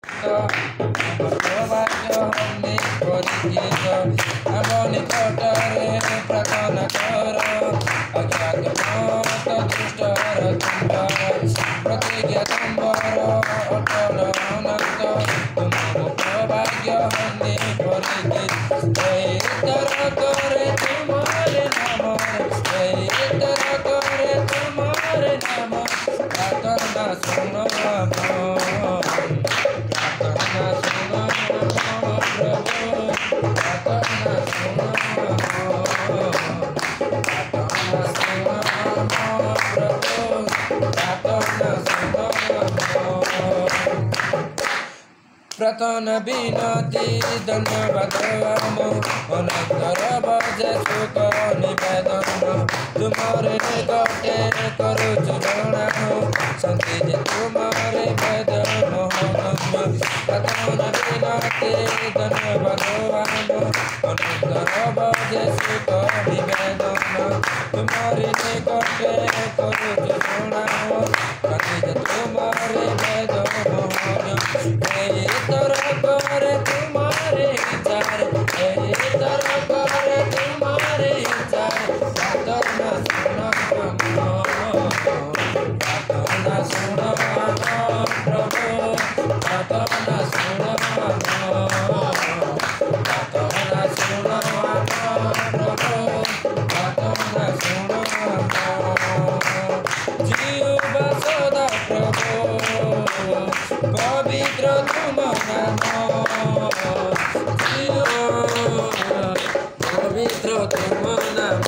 honey ପରିଚିତ ଆମ ନିକଟରେ ପ୍ରାର୍ଥନା କର ଅଜ୍ଞାତ ମତ ଦୁଷ୍ଟର ତୁମ୍ବର ପ୍ରତିଜ୍ଞା ତୁମ୍ବର ଅଟଳ ଅନନ୍ତ ତୁମ ସୌଭାଗ୍ୟ ହନି ପରିଚିତ ତର କରେ ତୁମରେ ନାମରେ ତର କରେ ତୁମରେ ନାମ ପ୍ରାର୍ଥନା ଶୁଣ प्रार्थना विनती धन्यवाद आम अनंतर बजे सुख निवेदन तुमरे निकटे करुचु जनाओ शांति जे तुमरे वेद मोहनम्य प्रार्थना विनती धन्यवाद आम अनंतर बजे सुख निवेदन तुमरे निकटे करुचु जनाओ शांति जे तुमरे वेद मोहनम्य करे तुम्हारे विचार करे तुम्हारे विचार प्रार्थना सुनो प्रभु प्रार्थना सुनो प्रार्थना सुनो प्रभु प्रार्थना सुनो जीव सदा प्रभु पवित्र तुम नाम पवित्र तुम नाम